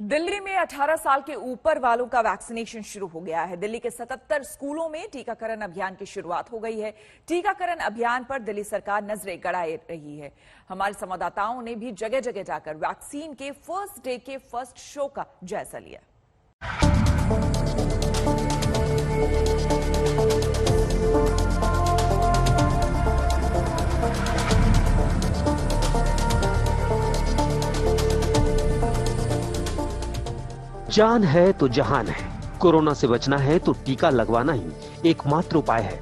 दिल्ली में 18 साल के ऊपर वालों का वैक्सीनेशन शुरू हो गया है। दिल्ली के 77 स्कूलों में टीकाकरण अभियान की शुरुआत हो गई है। टीकाकरण अभियान पर दिल्ली सरकार नजरें गड़ाए रही है। हमारे संवाददाताओं ने भी जगह जगह जाकर वैक्सीन के फर्स्ट डे के फर्स्ट शो का जायजा लिया। जान है तो जहान है। कोरोना से बचना है तो टीका लगवाना ही एकमात्र उपाय है।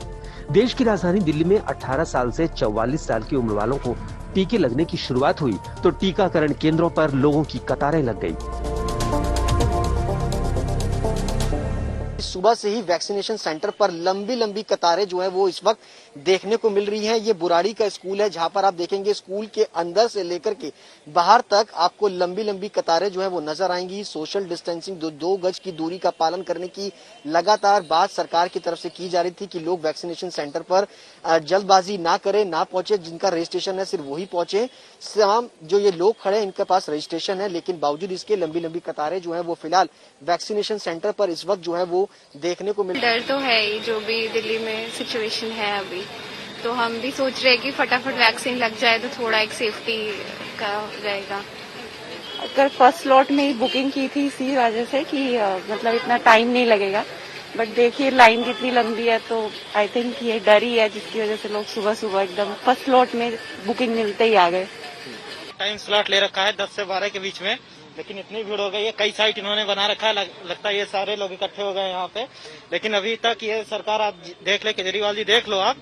देश की राजधानी दिल्ली में 18 साल से 44 साल की उम्र वालों को टीके लगने की शुरुआत हुई तो टीकाकरण केंद्रों पर लोगों की कतारें लग गई। सुबह से ही वैक्सीनेशन सेंटर पर लंबी लंबी कतारें जो है वो इस वक्त देखने को मिल रही हैं। ये बुराड़ी का स्कूल है जहां पर आप देखेंगे स्कूल के अंदर से लेकर के बाहर तक आपको लंबी लंबी कतारें जो है वो नजर आएंगी। सोशल डिस्टेंसिंग, दो गज की दूरी का पालन करने की लगातार बात सरकार की तरफ से की जा रही थी कि लोग वैक्सीनेशन सेंटर पर जल्दबाजी ना करें, ना पहुंचे। जिनका रजिस्ट्रेशन है सिर्फ वही पहुंचे। जो ये लोग खड़े हैं इनके पास रजिस्ट्रेशन है, लेकिन बावजूद इसके लंबी लंबी कतारें जो है वो फिलहाल वैक्सीनेशन सेंटर पर इस वक्त जो है वो देखने को मिल। डर तो है ही, जो भी दिल्ली में सिचुएशन है अभी, तो हम भी सोच रहे हैं कि फटाफट वैक्सीन लग जाए तो थोड़ा एक सेफ्टी का रहेगा। अगर फर्स्ट स्लॉट में ही बुकिंग की थी इसी वजह से कि मतलब इतना टाइम नहीं लगेगा, बट देखिए लाइन कितनी लंबी है, तो आई थिंक ये डर ही है जिसकी वजह से लोग सुबह सुबह एकदम फर्स्ट स्लॉट में बुकिंग मिलते ही आ गए। टाइम स्लॉट ले रखा है 10 से 12 के बीच में, लेकिन इतनी भीड़ हो गई है। कई साइट इन्होंने बना रखा है, लगता है ये सारे लोग इकट्ठे हो गए यहाँ पे। लेकिन अभी तक ये सरकार, आप देख ले, केजरीवाल जी देख लो आप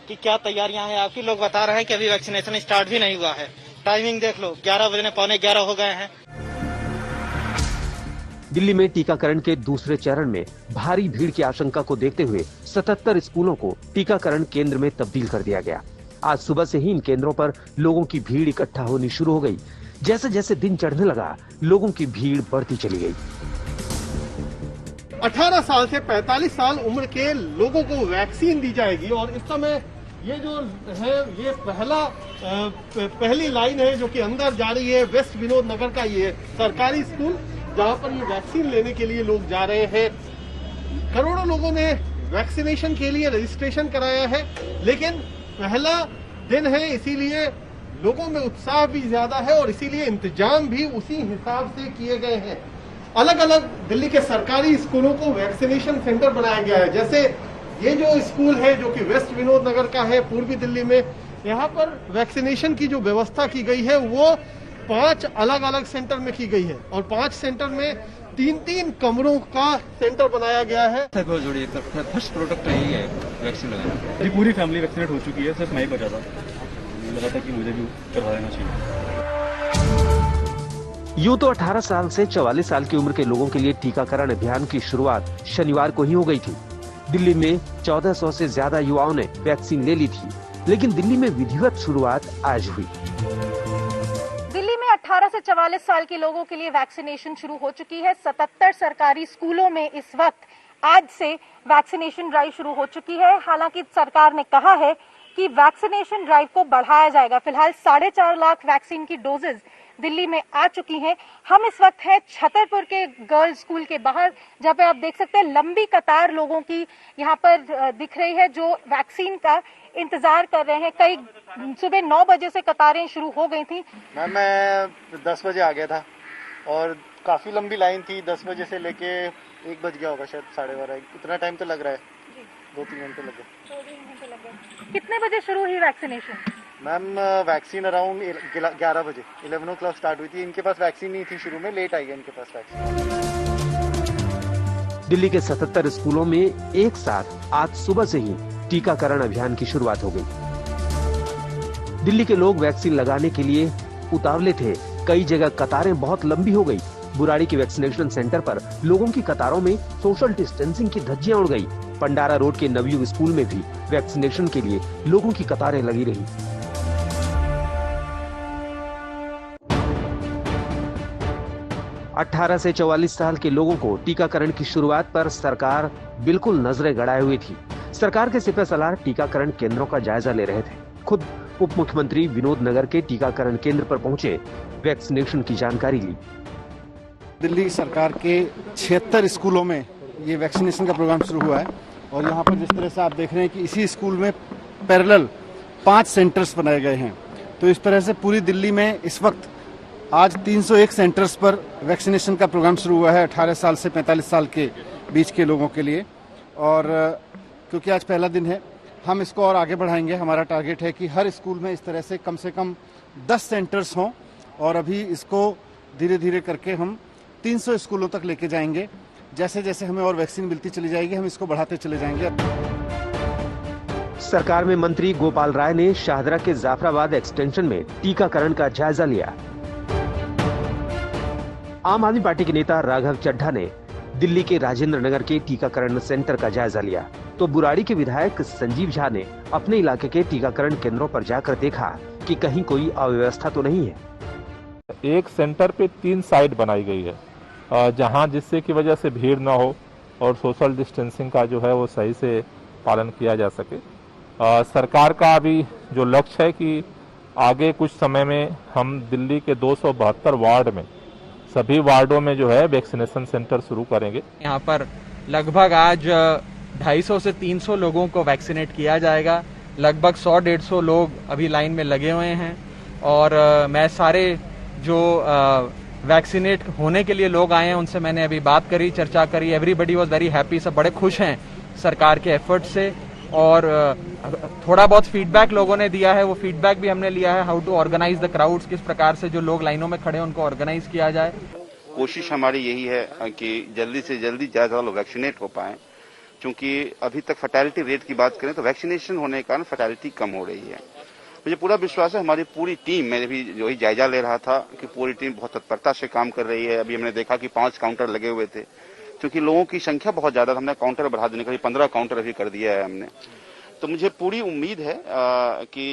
कि क्या तैयारियां हैं आपकी। लोग बता रहे हैं कि अभी वैक्सीनेशन स्टार्ट भी नहीं हुआ है। टाइमिंग देख लो, 11 बजने 11:15 हो गए हैं। दिल्ली में टीकाकरण के दूसरे चरण में भारी भीड़ की आशंका को देखते हुए 77 स्कूलों को टीकाकरण केंद्र में तब्दील कर दिया गया। आज सुबह से ही इन केंद्रों पर लोगों की भीड़ इकट्ठा होनी शुरू हो गई। जैसे जैसे दिन चढ़ने लगा, लोगों की भीड़ बढ़ती चली गई। 18 साल से 45 साल उम्र के लोगों को वैक्सीन दी जाएगी और इस समय ये जो है ये पहली लाइन है जो कि अंदर जा रही है। वेस्ट विनोद नगर का ये सरकारी स्कूल जहां पर ये वैक्सीन लेने के लिए लोग जा रहे हैं। करोड़ों लोगों ने वैक्सीनेशन के लिए रजिस्ट्रेशन कराया है, लेकिन पहला दिन है इसीलिए लोगों में उत्साह भी ज्यादा है और इसीलिए इंतजाम भी उसी हिसाब से किए गए हैं। अलग अलग दिल्ली के सरकारी स्कूलों को वैक्सीनेशन सेंटर बनाया गया है। जैसे ये जो स्कूल है जो कि वेस्ट विनोद नगर का है पूर्वी दिल्ली में, यहाँ पर वैक्सीनेशन की जो व्यवस्था की गई है वो 5 अलग अलग सेंटर में की गई है और 5 सेंटर में 3-3 कमरों का सेंटर बनाया गया है। फर्स्ट प्रोडक्ट यही है वैक्सीन लगाना। पूरी फैमिली वैक्सीनेट हो चुकी है, सिर्फ मैं ही बचा था। लगा था कि मुझे भी करवा देना चाहिए। यूं तो 18 साल से 44 साल की उम्र के लोगों के लिए टीकाकरण अभियान की शुरुआत शनिवार को ही हो गई थी। दिल्ली में 1400 से ज्यादा युवाओं ने वैक्सीन ले ली थी, लेकिन दिल्ली में विधिवत शुरुआत आज हुई। दिल्ली में 18 से 44 साल के लोगों के लिए वैक्सीनेशन शुरू हो चुकी है। 77 सरकारी स्कूलों में इस वक्त आज से वैक्सीनेशन ड्राइव शुरू हो चुकी है। हालांकि सरकार ने कहा है कि वैक्सीनेशन ड्राइव को बढ़ाया जाएगा। फिलहाल 4.5 लाख वैक्सीन की डोजेज दिल्ली में आ चुकी हैं। हम इस वक्त हैं छतरपुर के गर्ल्स स्कूल के बाहर, जहां पे आप देख सकते हैं लंबी कतार लोगों की यहाँ पर दिख रही है जो वैक्सीन का इंतजार कर रहे हैं। कई सुबह 9 बजे से कतारें शुरू हो गई थी। मैम मैं 10 बजे आ गया था और काफी लंबी लाइन थी। 10 बजे से लेके 1 बज गया होगा, शायद 12:30। इतना टाइम तो लग रहा है, 2-3 घंटे लग गए। कितने बजे शुरू हुई वैक्सीनेशन? मैम वैक्सीन अराउंड 11 बजे 11 ओ क्लॉक स्टार्ट हुई थी। इनके पास वैक्सीन नहीं थी शुरू में, लेट आई है इनके पास वैक्सीन। दिल्ली के 77 स्कूलों में एक साथ आज सुबह से ही टीकाकरण अभियान की शुरुआत हो गई। दिल्ली के लोग वैक्सीन लगाने के लिए उतावले थे। कई जगह कतारें बहुत लंबी हो गई। बुराड़ी के वैक्सीनेशन सेंटर पर लोगों की कतारों में सोशल डिस्टेंसिंग की धज्जियां उड़ गई। पंडारा रोड के नवयुग स्कूल में भी वैक्सीनेशन के लिए लोगों की कतारें लगी रही। अठारह से 44 साल के लोगों को टीकाकरण की शुरुआत पर सरकार बिल्कुल नजरें गड़ाए हुई थी। सरकार के सिपह सलार टीकाकरण केंद्रों का जायजा ले रहे थे। खुद उप मुख्यमंत्री विनोद नगर के टीकाकरण केंद्र पर पहुंचे, वैक्सीनेशन की जानकारी ली। दिल्ली सरकार के 76 स्कूलों में ये वैक्सीनेशन का प्रोग्राम शुरू हुआ है और यहाँ पर जिस तरह से आप देख रहे हैं कि इसी स्कूल में पैरेलल 5 सेंटर्स बनाए गए हैं। तो इस तरह से पूरी दिल्ली में इस वक्त आज 301 सेंटर्स पर वैक्सीनेशन का प्रोग्राम शुरू हुआ है 18 साल से 45 साल के बीच के लोगों के लिए। और क्योंकि आज पहला दिन है, हम इसको और आगे बढ़ाएंगे। हमारा टारगेट है कि हर स्कूल में इस तरह से कम 10 सेंटर्स हों और अभी इसको धीरे धीरे करके हम 300 स्कूलों तक लेके जाएंगे। जैसे जैसे हमें और वैक्सीन मिलती चली जाएगी, हम इसको बढ़ाते चले जाएंगे। सरकार में मंत्री गोपाल राय ने शाहदरा के जाफराबाद एक्सटेंशन में टीकाकरण का जायजा लिया। आम आदमी पार्टी के नेता राघव चड्ढा ने दिल्ली के राजेंद्र नगर के टीकाकरण सेंटर का जायजा लिया, तो बुराड़ी के विधायक संजीव झा ने अपने इलाके के टीकाकरण केंद्रों पर जाकर देखा कि कहीं कोई अव्यवस्था तो नहीं है। एक सेंटर पे 3 साइड बनाई गई है, जहां जिससे की वजह से भीड़ ना हो और सोशल डिस्टेंसिंग का जो है वो सही से पालन किया जा सके। सरकार का अभी जो लक्ष्य है कि आगे कुछ समय में हम दिल्ली के 272 वार्ड में सभी वार्डों में जो है वैक्सीनेशन सेंटर शुरू करेंगे। यहाँ पर लगभग आज 250 से 300 लोगों को वैक्सीनेट किया जाएगा। लगभग 100-150 लोग अभी लाइन में लगे हुए हैं और मैं सारे जो वैक्सीनेट होने के लिए लोग आए हैं उनसे मैंने अभी बात करी, चर्चा करी। एवरीबडी वाज वेरी हैप्पी, सब बड़े खुश हैं सरकार के एफर्ट से। और थोड़ा बहुत फीडबैक लोगों ने दिया है, वो फीडबैक भी हमने लिया है। How to organise the crowds, किस प्रकार से जो लोग लाइनों में खड़े हैं उनको ऑर्गेनाइज किया जाए। कोशिश हमारी यही है कि जल्दी से जल्दी ज्यादा लोग वैक्सीनेट हो पाएं, क्योंकि अभी तक फैटेलिटी रेट की बात करें तो वैक्सीनेशन होने के कारण फैटेलिटी कम हो रही है। मुझे पूरा विश्वास है हमारी पूरी टीम, मैं भी जो ही जायजा ले रहा था कि पूरी टीम बहुत तत्परता से काम कर रही है। अभी हमने देखा कि 5 काउंटर लगे हुए थे, क्योंकि लोगों की संख्या बहुत ज्यादा था। हमने काउंटर बढ़ा देने के लिए 15 काउंटर अभी कर दिया है हमने। तो मुझे पूरी उम्मीद है कि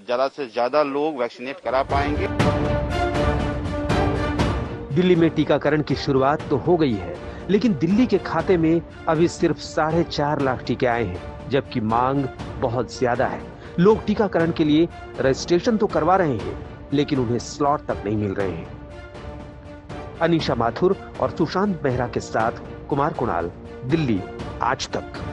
ज्यादा से ज्यादा लोग वैक्सीनेट करा पाएंगे। दिल्ली में टीकाकरण की शुरुआत तो हो गई है, लेकिन दिल्ली के खाते में अभी सिर्फ 4.5 लाख टीके आए हैं, जबकि मांग बहुत ज्यादा है। लोग टीकाकरण के लिए रजिस्ट्रेशन तो करवा रहे हैं, लेकिन उन्हें स्लॉट तक नहीं मिल रहे हैं। अनीशा माथुर और सुशांत मेहरा के साथ कुमार कुणाल, दिल्ली आज तक।